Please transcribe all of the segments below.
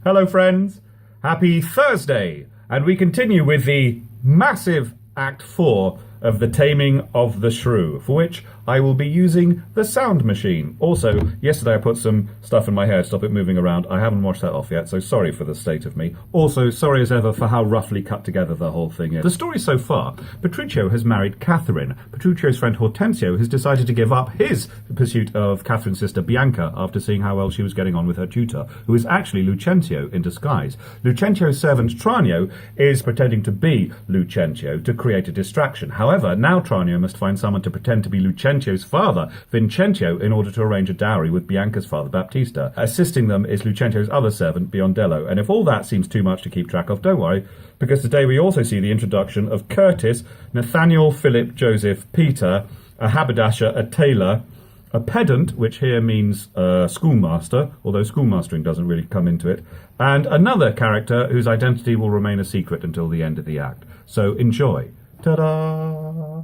Hello friends, happy Thursday, and we continue with the massive Act 4 of the Taming of the Shrew, for which I will be using the sound machine. Also, yesterday I put some stuff in my hair to stop it moving around. I haven't washed that off yet, so sorry for the state of me. Also, sorry as ever for how roughly cut together the whole thing is. The story so far, Petruchio has married Catherine. Petruchio's friend Hortensio has decided to give up his pursuit of Catherine's sister Bianca after seeing how well she was getting on with her tutor, who is actually Lucentio in disguise. Lucentio's servant Tranio is pretending to be Lucentio to create a distraction. However, now Tranio must find someone to pretend to be Lucentio's father, Vincentio, in order to arrange a dowry with Bianca's father, Baptista. Assisting them is Lucentio's other servant, Biondello. And if all that seems too much to keep track of, don't worry, because today we also see the introduction of Curtis, Nathaniel, Philip, Joseph, Peter, a haberdasher, a tailor, a pedant, which here means schoolmaster, although schoolmastering doesn't really come into it, and another character whose identity will remain a secret until the end of the act. So enjoy. Ta-da!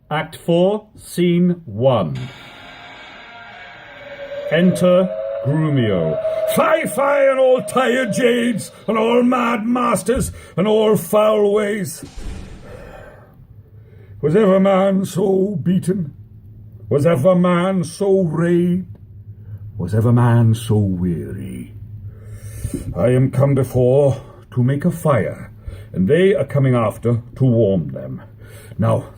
Act 4, Scene 1. Enter Grumio. Fie, fie, and all tired jades, and all mad masters, and all foul ways. Was ever man so beaten? Was ever man so rayed? Was ever man so weary? I am come before to make a fire, and they are coming after to warm them. Now,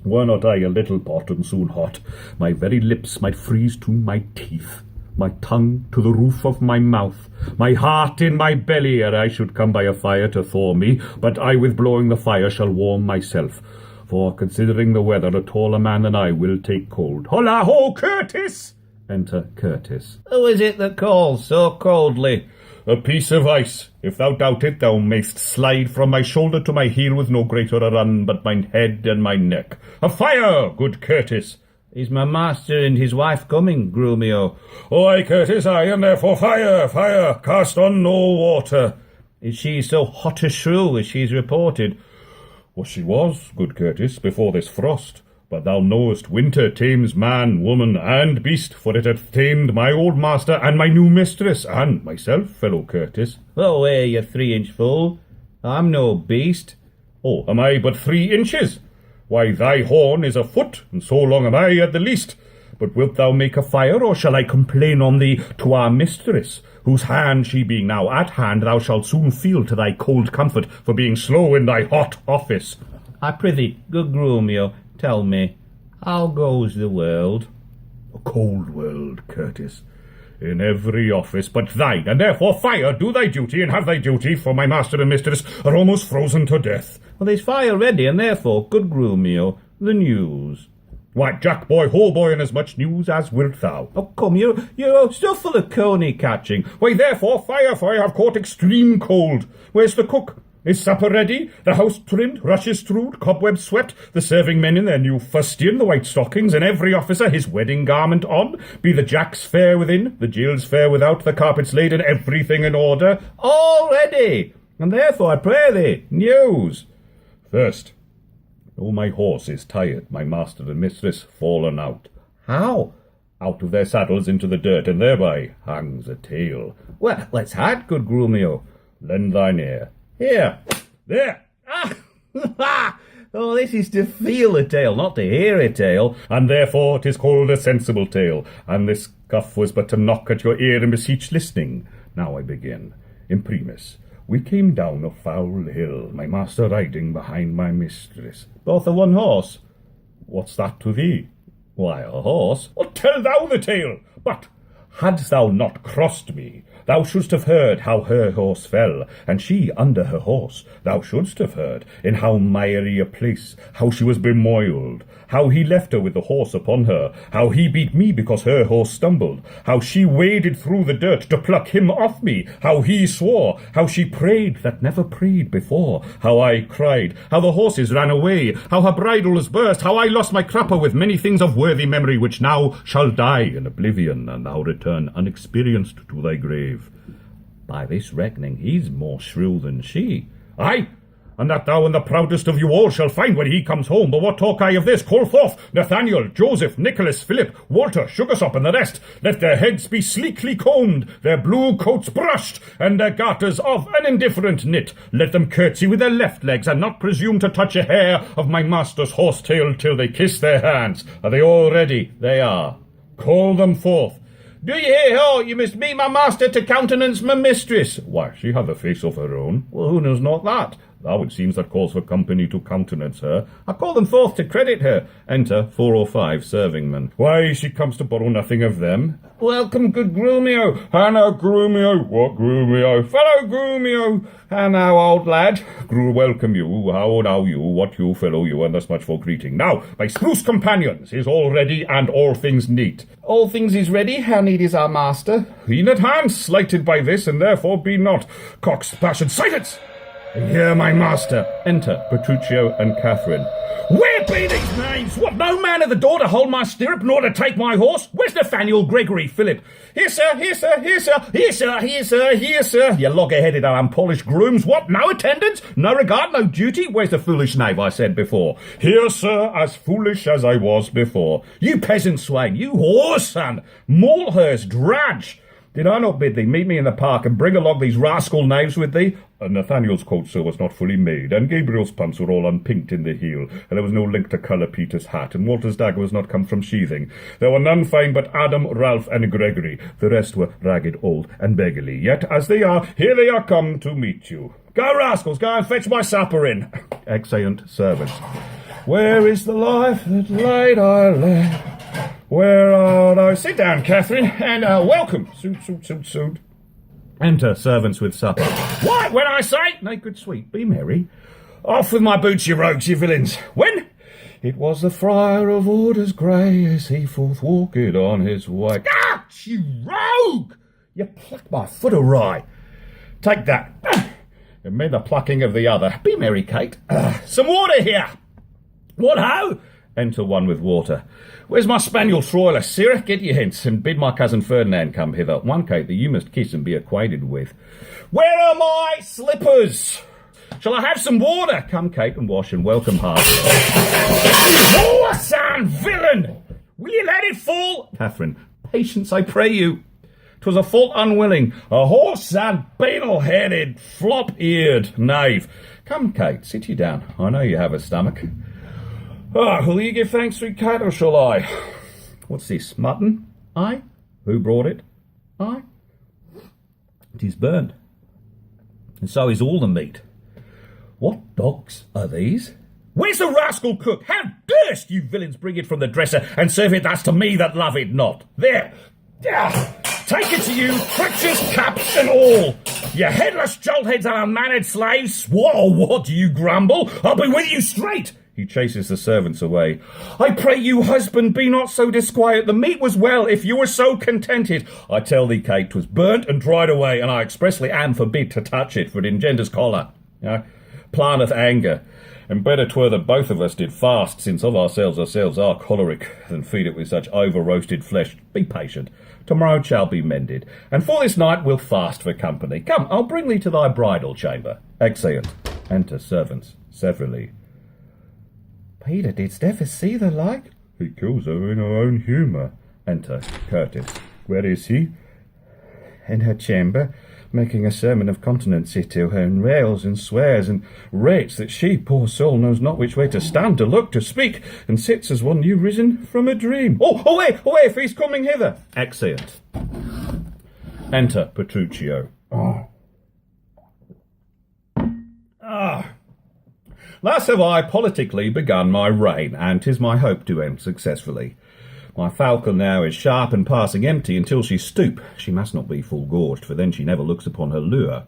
were not I a little pot and soon hot, my very lips might freeze to my teeth, my tongue to the roof of my mouth, my heart in my belly, ere I should come by a fire to thaw me, but I with blowing the fire shall warm myself. For, considering the weather, a taller man than I will take cold. Holla ho, Curtis! Enter Curtis. Who is it that calls so coldly? A piece of ice. If thou doubt it, thou mayst slide from my shoulder to my heel with no greater a run but mine head and my neck. A fire, good Curtis! Is my master and his wife coming, Grumio? Aye, Curtis, aye, and therefore fire, fire, cast on no water. Is she so hot a shrew as she's reported? Well, she was, good Curtis, before this frost. But thou knowest winter tames man, woman, and beast, for it hath tamed my old master and my new mistress, and myself, fellow Curtis. Oh, you 3-inch fool. I'm no beast. Oh, am I but 3 inches? Why, thy horn is a foot, and so long am I at the least. But wilt thou make a fire, or shall I complain on thee to our mistress, whose hand, she being now at hand, thou shalt soon feel to thy cold comfort for being slow in thy hot office? I prithee, good Grumio, tell me, how goes the world? A cold world, Curtis, in every office but thine, and therefore fire, do thy duty, and have thy duty, for my master and mistress are almost frozen to death. Well, there's fire ready, and therefore, good Grumio, the news. Why, Jack boy, ho boy, and as much news as wilt thou. Oh, come, you're still full of coney catching. Why, therefore, fire, for I have caught extreme cold. Where's the cook? Is supper ready? The house trimmed, rushes strewed, cobwebs swept, the serving men in their new fustian, the white stockings, and every officer his wedding garment on? Be the jacks fair within, the Jills fair without, the carpets laid, and everything in order? All ready, and therefore I pray thee, news. First, oh, my horse is tired, my master and mistress fallen out. How? Out of their saddles into the dirt, and thereby hangs a tale. Well, let's have good Grumio. Lend thine ear. Here. There. Ah! Oh, this is to feel a tale, not to hear a tale. And therefore 'tis called a sensible tale, and this cuff was but to knock at your ear and beseech listening. Now I begin. Imprimis, we came down a foul hill, my master riding behind my mistress. Both a one horse? What's that to thee? Why, a horse. Well, tell thou the tale. But hadst thou not crossed me, thou shouldst have heard how her horse fell, and she under her horse. Thou shouldst have heard in how miry a place, how she was bemoiled, how he left her with the horse upon her, how he beat me because her horse stumbled, how she waded through the dirt to pluck him off me, how he swore, how she prayed that never prayed before, how I cried, how the horses ran away, how her bridle was burst, how I lost my crupper with many things of worthy memory, which now shall die in oblivion, and thou return unexperienced to thy grave. By this reckoning, he's more shrew than she. Aye, and that thou and the proudest of you all shall find when he comes home. But what talk I of this? Call forth Nathaniel, Joseph, Nicholas, Philip, Walter, Sugarsop, and the rest. Let their heads be sleekly combed, their blue coats brushed, and their garters of an indifferent knit. Let them curtsy with their left legs, and not presume to touch a hair of my master's horse-tail till they kiss their hands. Are they all ready? They are. Call them forth. Do ye hear her? You must be my master to countenance my mistress. Why, she hath a face of her own. Well, who knows not that? Thou, it seems, that calls for company to countenance her. I call them forth to credit her. Enter 4 or 5 servingmen. Why, she comes to borrow nothing of them. Welcome, good Grumio. How now, Grumio? What, Grumio? Fellow Grumio. How now, old lad? welcome you. How old are you? What you, fellow, you, and thus much for greeting. Now, my spruce companions, is all ready and all things neat. All things is ready. How neat is our master? E'en at hand, slighted by this, and therefore be not cock's passion. Silence! Hear my master. Enter Petruchio and Catherine. Where be these knaves? What, no man at the door to hold my stirrup, nor to take my horse? Where's Nathaniel, Gregory, Philip? Here, sir, here, sir, here, sir, here, sir, here, sir, here, sir. You logger-headed and unpolished grooms. What, no attendance? No regard, no duty? Where's the foolish knave I said before? Here, sir, as foolish as I was before. You peasant swain, you whore son, Malhurst, drudge. Did I not bid thee meet me in the park and bring along these rascal knaves with thee? Nathaniel's coat, sir, was not fully made, and Gabriel's pumps were all unpinked in the heel, and there was no link to colour Peter's hat, and Walter's dagger was not come from sheathing. There were none fine but Adam, Ralph, and Gregory. The rest were ragged, old, and beggarly. Yet, as they are, here they are come to meet you. Go, rascals, go and fetch my supper in. Exeunt servants. Where is the life that late I led? Where are thou? Sit down, Catherine, and welcome. Suit. Enter servants with supper. What? When I say? Naked sweet, be merry. Off with my boots, you rogues, you villains. When? It was the friar of orders grey as he forth walked on his way. Ah, you rogue! You plucked my foot awry. Take that. And made the plucking of the other. Be merry, Kate. Some water here. What ho? Enter one with water. Where's my spaniel Troilus? Sirrah, get ye hence, and bid my cousin Ferdinand come hither. One, Kate, that you must kiss and be acquainted with. Where are my slippers? Shall I have some water? Come, Kate, and wash and welcome heart. Whoreson, villain! Will you let it fall? Catherine, patience, I pray you. 'Twas a fault unwilling, a whoreson, banal-headed, flop-eared knave. Come, Kate, sit you down. I know you have a stomach. Will you give thanks, sweet Kate, or shall I? What's this, mutton? Aye? Who brought it? Aye? It is burnt. And so is all the meat. What dogs are these? Where's the rascal cook? How durst you villains bring it from the dresser and serve it thus to me that love it not? There! Take it to you, breeches, caps, and all. You headless joltheads and unmannered slaves. What do you grumble? I'll be with you straight. He chases the servants away. I pray you, husband, be not so disquiet. The meat was well, if you were so contented. I tell thee, Kate, 'twas burnt and dried away, and I expressly am forbid to touch it, for it engenders choler. Planteth anger. And better 'twere that both of us did fast, since of ourselves are choleric, than feed it with such over-roasted flesh. Be patient. Tomorrow shall be mended. And for this night we'll fast for company. Come, I'll bring thee to thy bridal chamber. Exeunt. Enter servants, severally. Peter, didst ever see the like? He kills her in her own humour. Enter Curtis. Where is he? In her chamber, making a sermon of continency to her, and rails and swears and rates that she, poor soul, knows not which way to stand, to look, to speak, and sits as one new risen from a dream. Away, if he's coming hither. Exeunt. Enter Petruchio. Thus have I politically begun my reign, and 'tis my hope to end successfully. My falcon now is sharp and passing empty until she stoop. She must not be full gorged, for then she never looks upon her lure.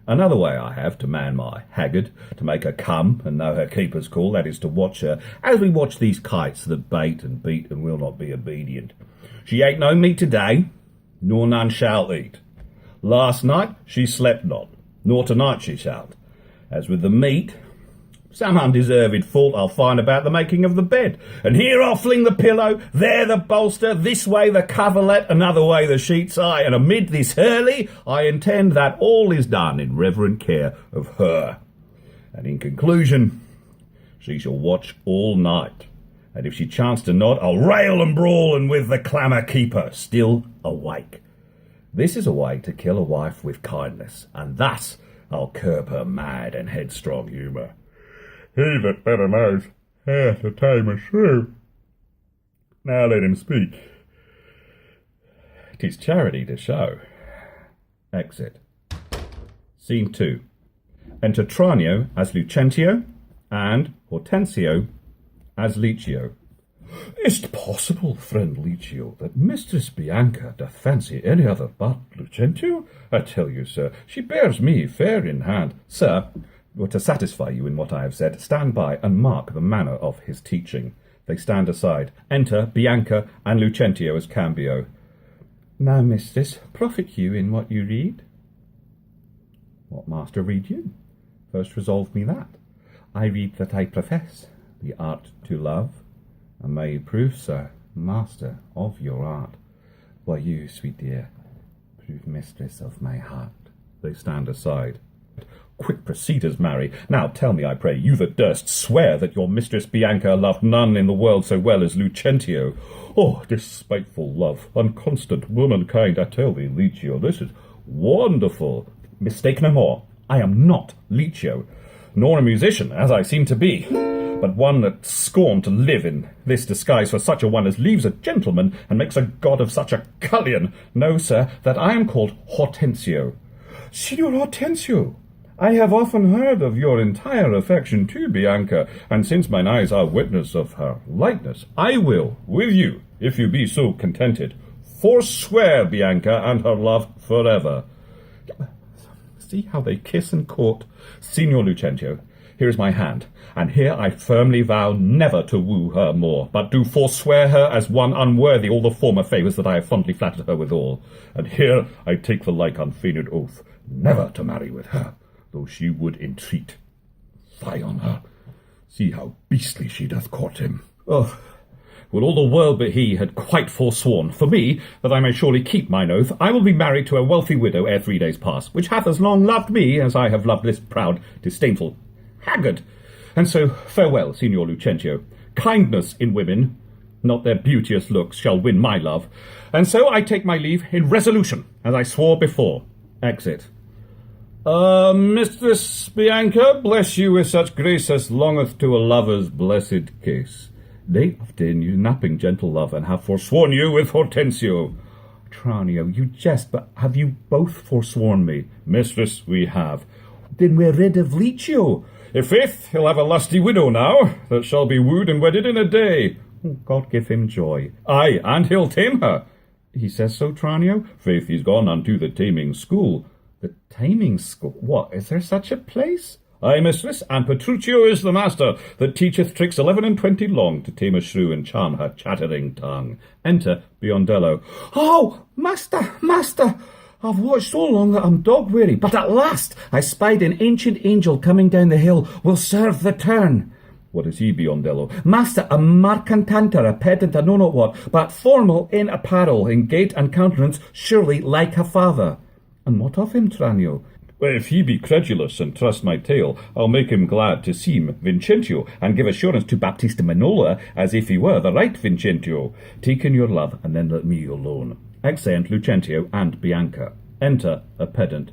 Another way I have to man my haggard, to make her come and know her keeper's call, that is to watch her, as we watch these kites that bait and beat and will not be obedient. She ate no meat today, nor none shall eat. Last night she slept not, nor tonight she shall. As with the meat, some undeserved fault I'll find about the making of the bed. And here I'll fling the pillow, there the bolster, this way the coverlet, another way the sheets, aye, and amid this hurly I intend that all is done in reverent care of her. And in conclusion, she shall watch all night, and if she chance to nod, I'll rail and brawl, and with the clamour keep her still awake. This is a way to kill a wife with kindness, and thus I'll curb her mad and headstrong humour. He that better knows how to tame a shrew. Now let him speak. 'Tis charity to show. Exit. Scene 2. Enter Tranio as Lucentio and Hortensio as Licio. Is't possible, friend Licio, that Mistress Bianca doth fancy any other but Lucentio? I tell you, sir, she bears me fair in hand. Sir, to satisfy you in what I have said, stand by and mark the manner of his teaching. They stand aside. Enter Bianca and Lucentio as Cambio. Now, mistress, profit you in what you read. What master read you? First resolve me that. I read that I profess the art to love, and may you prove, sir, master of your art, while you, sweet dear, prove mistress of my heart. They stand aside. Quick proceeders, marry. Now tell me, I pray, you that durst swear that your mistress Bianca loved none in the world so well as Lucentio. Oh, despiteful love, unconstant womankind, I tell thee, Licio, this is wonderful. Mistake no more. I am not Licio, nor a musician, as I seem to be, but one that scorned to live in this disguise for such a one as leaves a gentleman and makes a god of such a cullion. Know, sir, that I am called Hortensio. Signor Hortensio, I have often heard of your entire affection to Bianca, and since mine eyes are witness of her likeness, I will, with you, if you be so contented, forswear Bianca and her love forever. See how they kiss and court. Signor Lucentio, here is my hand, and here I firmly vow never to woo her more, but do forswear her as one unworthy all the former favours that I have fondly flattered her withal. And here I take the like unfeigned oath, never to marry with her, though she would entreat. Fie on her. See how beastly she doth court him. Oh, will all the world but he had quite forsworn. For me, that I may surely keep mine oath, I will be married to a wealthy widow ere 3 days pass, which hath as long loved me as I have loved this proud, disdainful haggard. And so farewell, Signor Lucentio. Kindness in women, not their beauteous looks, shall win my love. And so I take my leave in resolution, as I swore before. Exit. Mistress Bianca, bless you with such grace as longeth to a lover's blessed case. They obtain you napping, gentle love, and have forsworn you with Hortensio. Tranio, you jest, but have you both forsworn me? Mistress, we have. Then we're rid of Licio. I' faith, he'll have a lusty widow now, that shall be wooed and wedded in a day. Oh, God give him joy. Ay, and he'll tame her. He says so, Tranio? Faith, he's gone unto the taming school. The taming school? What, is there such a place? Ay, mistress, and Petruchio is the master, that teacheth tricks 11 and 20 long to tame a shrew and charm her chattering tongue. Enter Biondello. Oh, master, master! I've watched so long that I'm dog-weary, but at last I spied an ancient angel coming down the hill. Will serve the turn. What is he, Biondello? Master, a mercantanter, a pedant, I know not what, but formal in apparel, in gait and countenance, surely like a father. And what of him, Tranio? Well, if he be credulous and trust my tale, I'll make him glad to seem Vincentio, and give assurance to Baptista Minola, as if he were the right Vincentio. Take in your love, and then let me alone. Exeunt Lucentio and Bianca. Enter a pedant.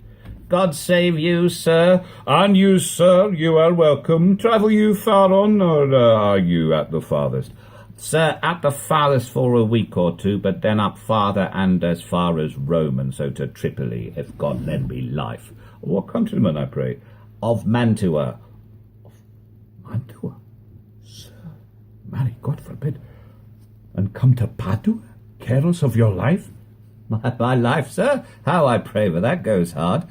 God save you, sir. And you, sir, you are welcome. Travel you far on, or are you at the farthest? Sir, at the farthest for a week or two, but then up farther and as far as Rome, and so to Tripoli, if God lend me life. What countryman, I pray? Of Mantua. Of Mantua? Sir, marry, God forbid. And come to Padua, careless of your life? My life, sir? How, I pray, but that goes hard.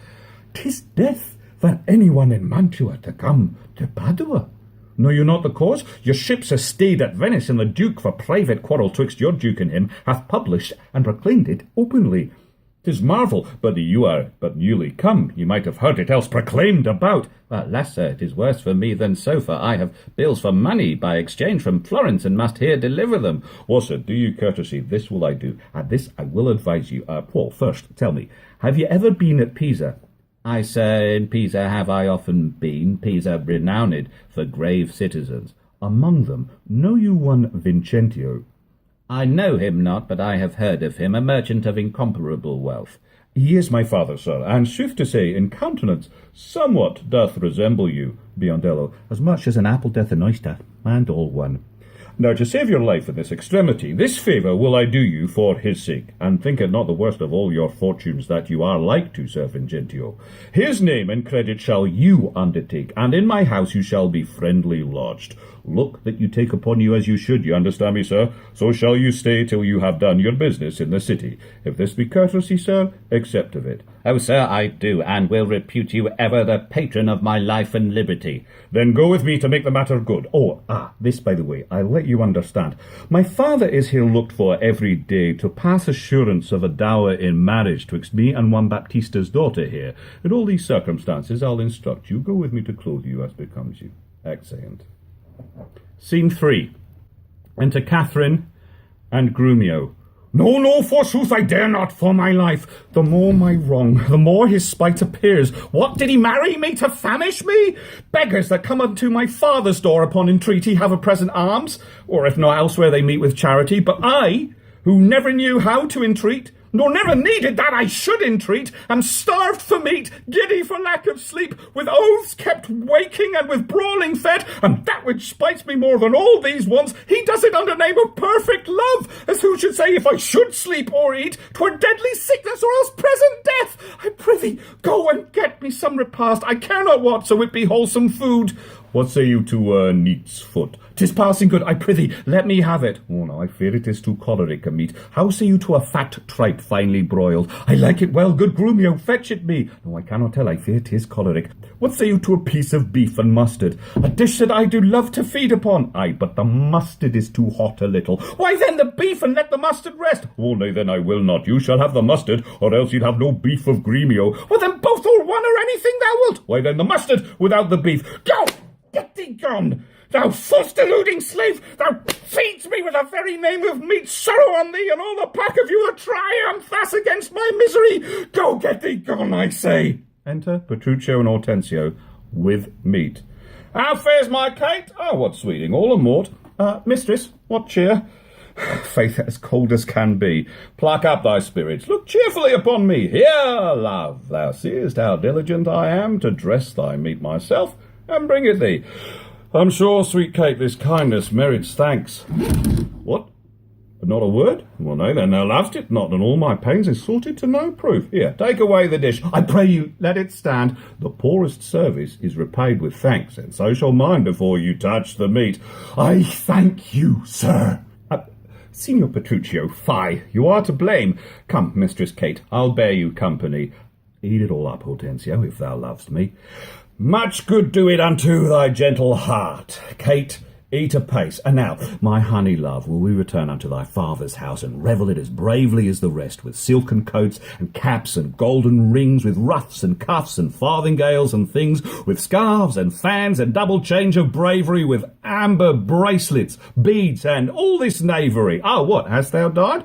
'Tis death for anyone in Mantua to come to Padua. Know you not the cause? Your ships are stayed at Venice, and the Duke, for private quarrel twixt your Duke and him, hath published and proclaimed it openly. 'Tis marvel, but you are but newly come. You might have heard it else proclaimed about. Well, alas, sir, it is worse for me than so, for I have bills for money by exchange from Florence, and must here deliver them. Well, sir, do you courtesy, this will I do, and this I will advise you. Paul, first, tell me, have you ever been at Pisa? I, sir, in Pisa have I often been, Pisa renowned for grave citizens. Among them, know you one Vincentio? I know him not, but I have heard of him, a merchant of incomparable wealth. He is my father, sir, and sooth to say, in countenance, somewhat doth resemble you, Biondello, as much as an apple doth an oyster, and all one. Now, to save your life in this extremity, this favour will I do you for his sake, and think it not the worst of all your fortunes that you are like to Sir Vincentio. His name and credit shall you undertake, and in my house you shall be friendly lodged. Look that you take upon you as you should, you understand me, sir? So shall you stay till you have done your business in the city. If this be courtesy, sir, accept of it. Oh, sir, I do, and will repute you ever the patron of my life and liberty. Then go with me to make the matter good. This, by the way, I'll let you understand. My father is here looked for every day to pass assurance of a dower in marriage twixt me and one Baptista's daughter here. In all these circumstances, I'll instruct you. Go with me to clothe you as becomes you. Excellent. Scene 3. Enter Catherine and Grumio. No, forsooth, I dare not, for my life. The more my wrong, the more his spite appears. What, did he marry me to famish me? Beggars that come unto my father's door upon entreaty have a present alms, or if not elsewhere they meet with charity. But I, who never knew how to entreat, nor never needed that I should entreat, am starved for meat, giddy for lack of sleep, with oaths kept waking, and with brawling fed, and that which spites me more than all these wants, he does it under name of perfect love, as who should say, if I should sleep or eat, 'twere deadly sickness or else present death. I prithee, go and get me some repast, I care not what, so it be wholesome food. What say you to neat's foot? 'Tis passing good, I prithee, let me have it. Oh, no, I fear it is too choleric a meat. How say you to a fat tripe finely broiled? I like it well, good Grumio, fetch it me. No, I cannot tell, I fear 'tis choleric. What say you to a piece of beef and mustard? A dish that I do love to feed upon. Aye, but the mustard is too hot a little. Why then the beef, and let the mustard rest. Oh, nay, then I will not. You shall have the mustard, or else you'll have no beef of Grumio. Well, then both or one or anything thou wilt. Why then the mustard without the beef. Go! Get thee gone! Thou false deluding slave! Thou feeds me with the very name of meat! Sorrow on thee, and all the pack of you that triumph thus against my misery! Go, get thee gone, I say! Enter Petruchio and Hortensio with meat. How fares my Kate? What sweeting, all a mort. Mistress, what cheer? Faith, as cold as can be. Pluck up thy spirits, look cheerfully upon me. Here, love, thou seest how diligent I am to dress thy meat myself, and bring it thee. I'm sure, sweet Kate, this kindness merits thanks. What? Not a word? Well, no, then thou lovest it not, and all my pains is sorted to no proof. Here, take away the dish. I pray you, let it stand. The poorest service is repaid with thanks, and so shall mine before you touch the meat. I thank you, sir. Signor Petruchio, fie, you are to blame. Come, Mistress Kate, I'll bear you company. Eat it all up, Hortensio, if thou lovest me. Much good do it unto thy gentle heart. Kate, eat apace. And now, my honey love, will we return unto thy father's house, and revel it as bravely as the rest, with silken coats and caps and golden rings, with ruffs and cuffs and farthingales and things, with scarves and fans and double change of bravery, with amber bracelets, beads, and all this knavery. What, hast thou died?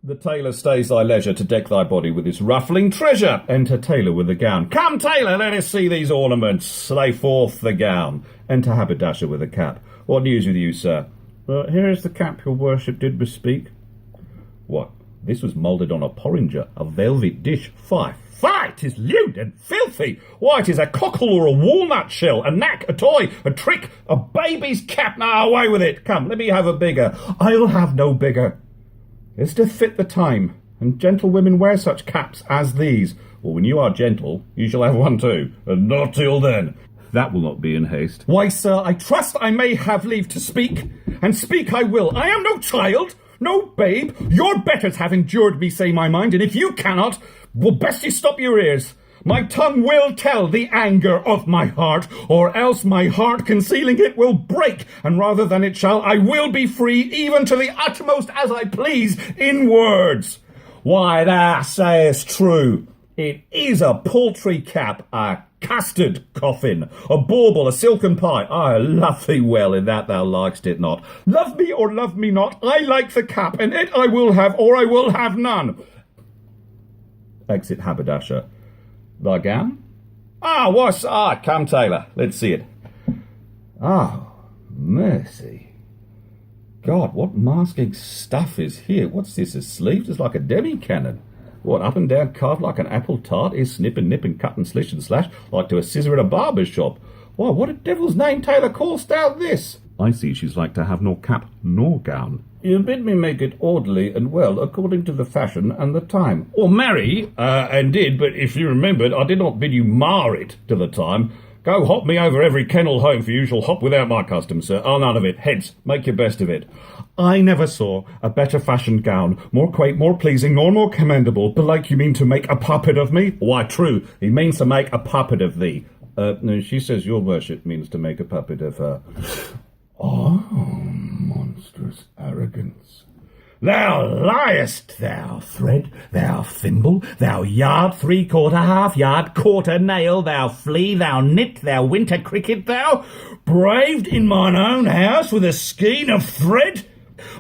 The tailor stays thy leisure to deck thy body with this ruffling treasure. Enter tailor with the gown. Come, tailor, let us see these ornaments. Lay forth the gown. Enter haberdasher with a cap. What news with you, sir? Here is the cap your worship did bespeak. What? This was moulded on a porringer, a velvet dish. Fie, 'tis lewd and filthy. Why, 'tis a cockle or a walnut shell, a knack, a toy, a trick, a baby's cap. Now, away with it. Come, let me have a bigger. I'll have no bigger. It's to fit the time, and gentlewomen wear such caps as these. Well, when you are gentle, you shall have one too, and not till then. That will not be in haste. Why, sir, I trust I may have leave to speak, and speak I will. I am no child, no babe. Your betters have endured me say my mind, and if you cannot, well, best you stop your ears. My tongue will tell the anger of my heart, or else my heart concealing it will break, and rather than it shall, I will be free, even to the uttermost as I please, in words. Why, thou sayest true. It is a paltry cap, a custard coffin, a bauble, a silken pie. I love thee well, in that thou likest it not. Love me or love me not, I like the cap, and it I will have, or I will have none. Exit haberdasher. Thy gown? Come, tailor, let's see it. Oh, mercy. God, what masking stuff is here? What's this, a sleeve? It's like a demi-cannon. What, up and down carved like an apple tart? Is snip and nip and cut and slish and slash like to a scissor in a barber's shop. Why, what a devil's name tailor call'st thou this? I see she's like to have nor cap nor gown. You bid me make it orderly and well, according to the fashion and the time. Or marry, and did, but if you remembered, I did not bid you mar it to the time. Go hop me over every kennel home, for you shall hop without my custom, sir. Oh, none of it. Hence, make your best of it. I never saw a better fashioned gown, more quaint, more pleasing, nor more commendable. Belike you mean to make a puppet of me? Why, true, he means to make a puppet of thee. No, she says your worship means to make a puppet of her. Oh, monstrous arrogance. Thou liest, thou thread, thou thimble, thou yard, 3/4, half-yard, quarter nail, thou flea, thou nit, thou winter cricket, thou braved in mine own house with a skein of thread?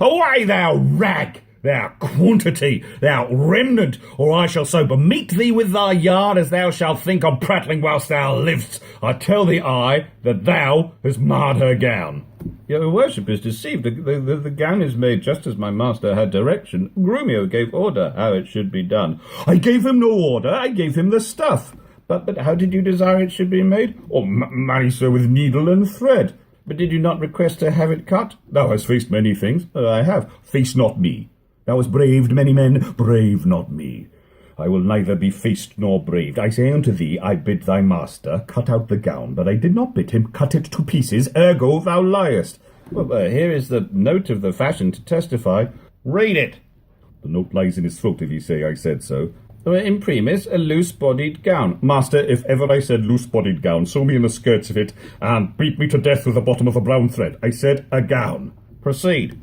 Away, thou rag, thou quantity, thou remnant, or I shall so bemeet thee with thy yard as thou shalt think on prattling whilst thou livest. I tell thee, that thou hast marred her gown. Your worship is deceived. The gown is made just as my master had direction. Grumio gave order how it should be done. I gave him no order, I gave him the stuff. But how did you desire it should be made? Or marry, sir, with needle and thread. But did you not request to have it cut? Thou hast faced many things. I have. Face not me. Thou hast braved many men. Brave not me. I will neither be faced nor braved. I say unto thee, I bid thy master cut out the gown, but I did not bid him cut it to pieces, ergo thou liest. Well, here is the note of the fashion to testify. Read it. The note lies in his throat if you say I said so. Imprimis, a loose-bodied gown. Master, if ever I said loose-bodied gown, sew me in the skirts of it, and beat me to death with the bottom of a brown thread. I said a gown. Proceed.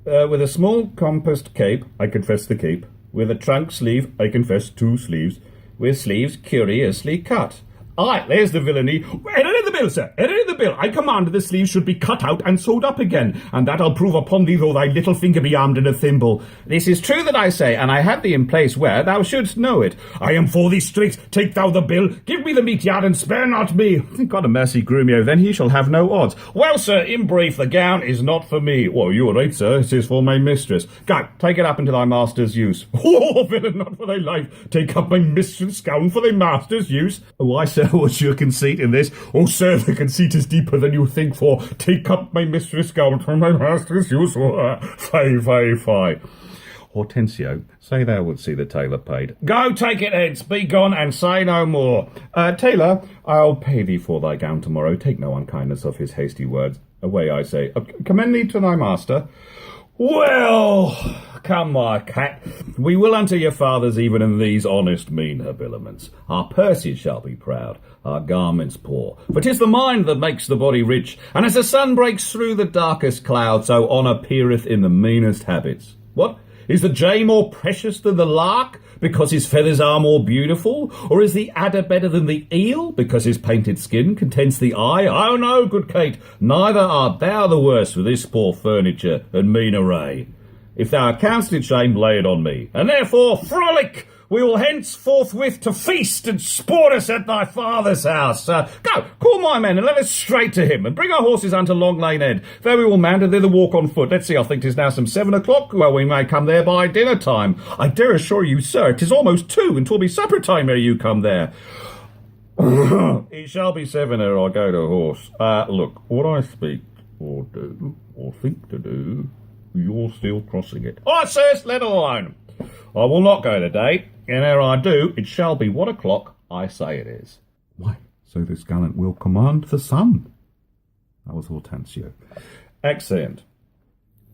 With a small compassed cape. I confess the cape. With a trunk sleeve. I confess 2 sleeves. With sleeves curiously cut. Aye, there's the villainy. Enter in the bill, sir. Enter in the bill. I command the sleeves should be cut out and sewed up again, and that I'll prove upon thee, though thy little finger be armed in a thimble. This is true that I say, and I have thee in place where thou shouldst know it. I am for thee straight. Take thou the bill. Give me the meat yard, and spare not me. God a mercy, Grumio, then he shall have no odds. Well, sir, in brief, the gown is not for me. Well, you are right, sir. It is for my mistress. Go, take it up into thy master's use. Oh, villain, not for thy life. Take up my mistress' gown for thy master's use. Why, sir, what's your conceit in this? Oh, sir, the conceit is deeper than you think for. Take up my mistress' gown for my master's use. Fie. Hortensio, say thou would see the tailor paid. Go, take it hence, be gone, and say no more. Tailor, I'll pay thee for thy gown tomorrow. Take no unkindness of his hasty words. Away, I say. Commend thee to thy master. Well, come, my cat, we will unto your fathers even in these honest mean habiliments. Our purses shall be proud, our garments poor. For 'tis the mind that makes the body rich, and as the sun breaks through the darkest cloud, so honour peereth in the meanest habits. What? Is the jay more precious than the lark, because his feathers are more beautiful? Or is the adder better than the eel, because his painted skin contents the eye? Oh no, good Kate, neither art thou the worse for this poor furniture and mean array. If thou accountst it shame, lay it on me. And therefore, frolic! We will hence forthwith to feast and sport us at thy father's house. Go, call my men, and let us straight to him, and bring our horses unto Long Lane End. There we will mount, and thither walk on foot. Let's see, I think 'tis now some 7 o'clock. Well, we may come there by dinner time. I dare assure you, sir, 'tis almost 2, and 'twill be supper time ere you come there. It shall be 7 ere I go to horse. Look, what I speak or do, or think to do, you're still crossing it. Oh, sirs, let alone. I will not go today, and ere I do, it shall be what o'clock I say it is. Why, so this gallant will command the sun. That was Hortensio. Excellent.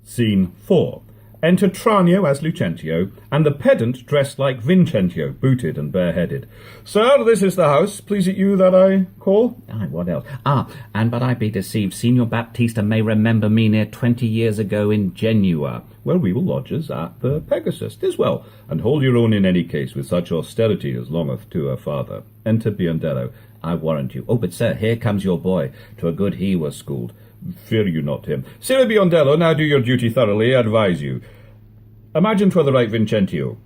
Scene 4. Enter Tranio as Lucentio, and the pedant dressed like Vincentio, booted and bareheaded. Sir, this is the house. Please it you that I call? Aye, what else? And but I be deceived, Signor Baptista may remember me near 20 years ago in Genua. Well, we will lodgers at the Pegasus, 'tis well, and hold your own in any case with such austerity as longeth to her father. Enter Biondello. I warrant you. Oh, but sir, here comes your boy. To a good he was schooled. Fear you not him. Sir Biondello, now do your duty thoroughly, I advise you. Imagine 'twere the right Vincentio.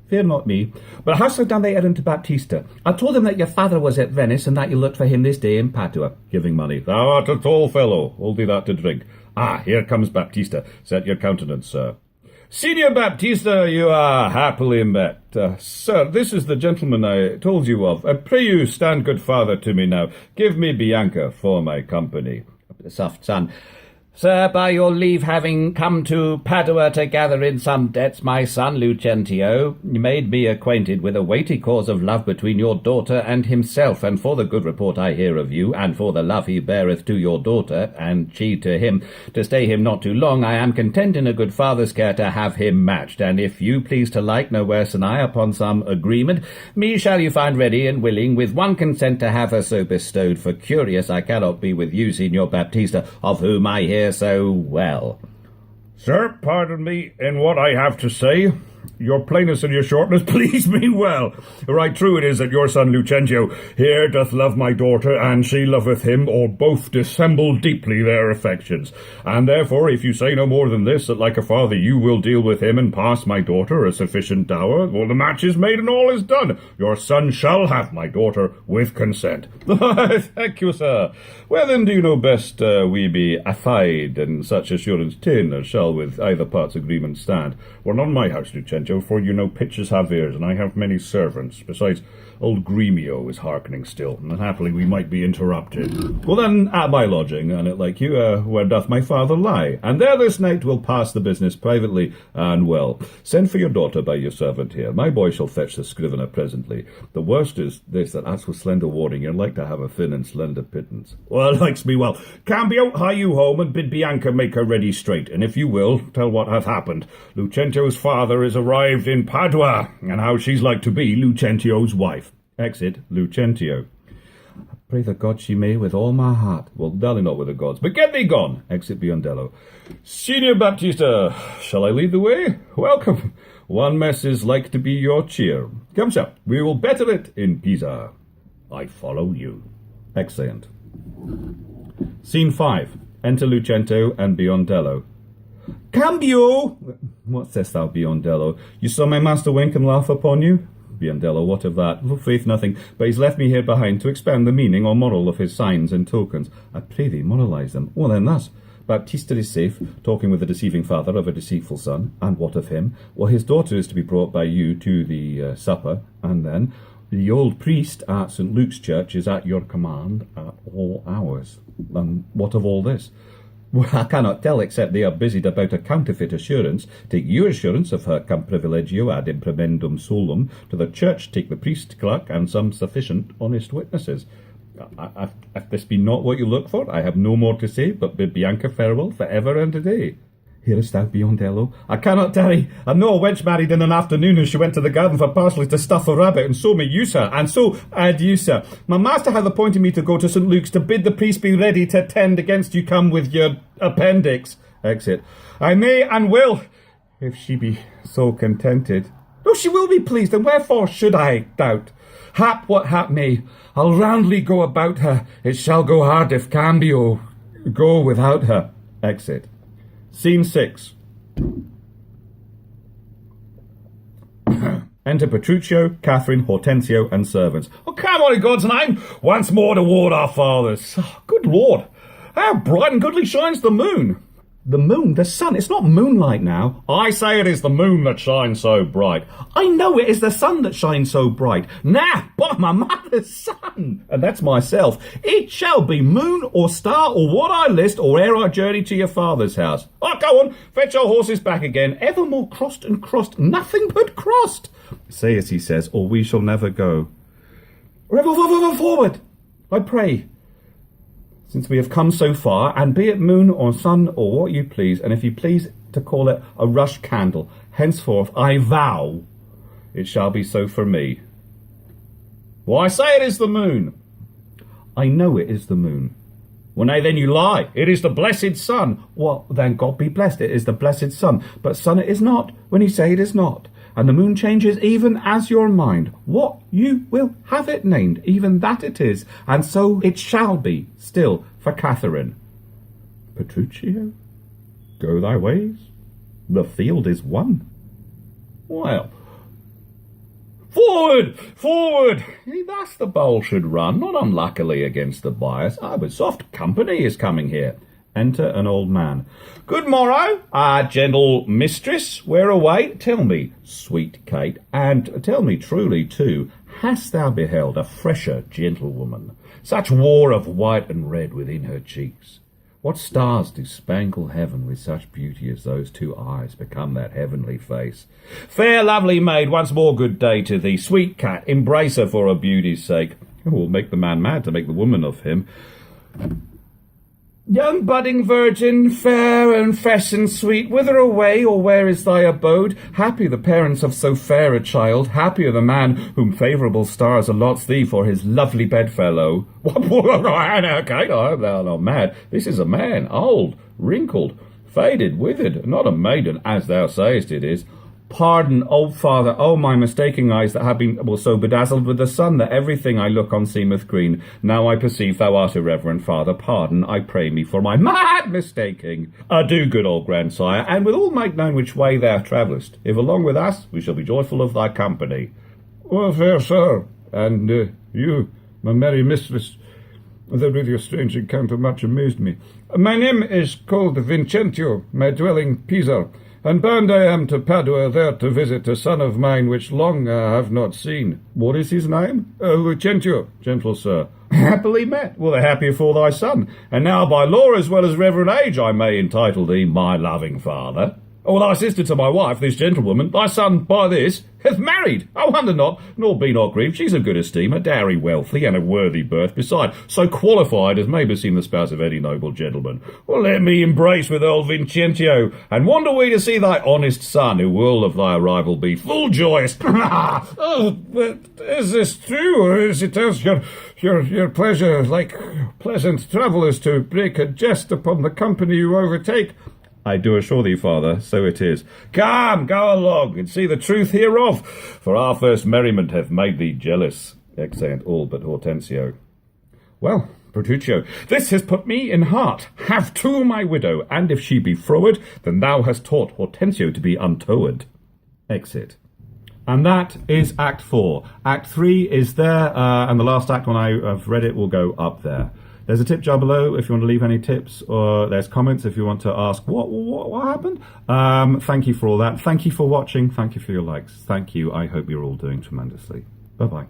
Fear not me. But how so done they errand to Baptista? I told him that your father was at Venice, and that you looked for him this day in Padua. Giving money. Thou art a tall fellow. Hold thee that to drink. Ah, here comes Baptista. Set your countenance, sir. Signor Baptista, you are happily met. Sir, this is the gentleman I told you of. Pray you stand good father to me now. Give me Bianca for my company. Soft son. Sir, by your leave, having come to Padua to gather in some debts, my son Lucentio made me acquainted with a weighty cause of love between your daughter and himself, and for the good report I hear of you, and for the love he beareth to your daughter, and she to him, to stay him not too long, I am content in a good father's care to have him matched, and if you please to like no worse than I upon some agreement, me shall you find ready and willing, with one consent to have her so bestowed, for curious I cannot be with you, Signor Baptista, of whom I hear so well. Sir, pardon me in what I have to say. Your plainness and your shortness please me well. Right true it is that your son Lucentio here doth love my daughter, and she loveth him, or both dissemble deeply their affections. And therefore, if you say no more than this, that like a father you will deal with him and pass my daughter a sufficient dower, well, the match is made and all is done. Your son shall have my daughter with consent. Thank you, sir. Well, then, do you know best we be affied, and such assurance ta'en as shall with either part's agreement stand? Well, not in my house, Lucentio, for you know pitches have ears, and I have many servants. Besides, old Gremio is hearkening still, and happily we might be interrupted. Well, then, at my lodging, and it like you, where doth my father lie? And there this night will pass the business privately and well. Send for your daughter by your servant here. My boy shall fetch the scrivener presently. The worst is this, that as for slender warding, you'd like to have a thin and slender pittance. Well, likes me well. Cambio, hie you home, and bid Bianca make her ready straight, and if you will, tell what hath happened. Lucentio's father is arrived in Padua, and how she's like to be Lucentio's wife. Exit Lucentio. Pray the God she may with all my heart. Well, darling, not with the gods, but get thee gone. Exit Biondello. Signor Baptista, shall I lead the way? Welcome. One mess is like to be your cheer. Come, sir, we will better it in Pisa. I follow you. Excellent. Scene 5. Enter Lucento and Biondello. Cambio! What sayest thou, Biondello? You saw my master wink and laugh upon you? Biondello, what of that? Oh, faith, nothing, but he's left me here behind to expand the meaning or moral of his signs and tokens. I pray thee, moralize them. Well, then, thus. Baptista is safe, talking with the deceiving father of a deceitful son. And what of him? Well, his daughter is to be brought by you to the supper, and then the old priest at St. Luke's church is at your command at all hours. And what of all this? Well, I cannot tell, except they are busied about a counterfeit assurance. Take you assurance of her cum privilegio ad imprimendum solum. To the church take the priest clerk and some sufficient honest witnesses. If this be not what you look for, I have no more to say, but bid Bianca farewell for ever and a day. Hearest thou, Biondello? I cannot tarry. I know a wench married in an afternoon, and she went to the garden for parsley to stuff a rabbit, and so may you, sir, and so adieu, sir. My master hath appointed me to go to St. Luke's to bid the priest be ready to attend against you come with your appendix. Exit. I may and will, if she be so contented. No, she will be pleased, and wherefore should I doubt? Hap what hap may, I'll roundly go about her. It shall go hard if Cambio go without her. Exit. Scene 6. Enter Petruchio, Catherine, Hortensio, and servants. Oh, come on, in God's name, once more toward our fathers. Oh, good Lord, how bright and goodly shines the moon. The moon? The sun? It's not moonlight now. I say it is the moon that shines so bright. I know it is the sun that shines so bright. Nah, by my mother's son! And that's myself. It shall be moon or star or what I list, or ere I journey to your father's house. Oh, go on, fetch our horses back again. Evermore crossed and crossed, nothing but crossed. Say as he says, or we shall never go. Forward, I pray. Since we have come so far, and be it moon or sun or what you please, and if you please to call it a rush candle, henceforth I vow it shall be so for me. Well, I say it is the moon. I know it is the moon. Well, nay, then you lie. It is the blessed sun. Well, then God be blessed, it is the blessed sun. But sun it is not, when you say it is not. And the moon changes even as your mind. What you will have it named, even that it is, and so it shall be, still, for Catherine. Petruchio, go thy ways. The field is won. Well, Forward! Forward! Thus the bowl should run, not unluckily against the bias. But soft company is coming here. Enter an old man. Good morrow, gentle mistress, where away? Tell me, sweet Kate, and tell me truly too, hast thou beheld a fresher gentlewoman, such war of white and red within her cheeks? What stars do spangle heaven with such beauty as those two eyes become that heavenly face? Fair lovely maid, once more good day to thee. Sweet cat, embrace her for her beauty's sake. It will make the man mad to make the woman of him. Young budding virgin, fair and fresh and sweet, whither away, or where is thy abode? Happy the parents of so fair a child, happier the man whom favourable stars allots thee for his lovely bedfellow. Now, Kate, I hope thou art not mad. This is a man, old, wrinkled, faded, withered, not a maiden, as thou sayest it is. Pardon, old father, my mistaking eyes that have been so bedazzled with the sun that everything I look on seemeth green. Now I perceive thou art irreverent father. Pardon, I pray me, for my mad mistaking. Adieu, good old grandsire, and with all make known which way thou travellest. If along with us, we shall be joyful of thy company. Well, fair sir, and you, my merry mistress, that with your strange encounter much amused me. My name is called Vincentio, my dwelling Pisa, and bound I am to Padua, there to visit a son of mine which long I have not seen. What is his name? Lucentio. Gentle sir. Happily met. Well, the happier for thy son. And now by law as well as reverend age I may entitle thee my loving father. O thy sister to my wife, this gentlewoman, thy son by this, hath married. I wonder not, nor be not grieved. She's of good esteem, a dowry wealthy, and of worthy birth beside, so qualified as may beseem the spouse of any noble gentleman. Well, let me embrace with old Vincentio, and wander we to see thy honest son, who will of thy arrival be full joyous. Oh, but is this true, or is it else your pleasure, like pleasant travellers, to break a jest upon the company you overtake? I do assure thee, father, so it is. Come, go along, and see the truth hereof, for our first merriment hath made thee jealous. Exeunt all but Hortensio. Well, Bertuccio, this has put me in heart. Have to my widow, and if she be froward, then thou hast taught Hortensio to be untoward. Exit. And that is Act 4. Act 3 is there, and the last act, when I have read it, will go up there. There's a tip jar below if you want to leave any tips, or there's comments if you want to ask what happened. Thank you for all that. Thank you for watching. Thank you for your likes. Thank you. I hope you're all doing tremendously. Bye-bye.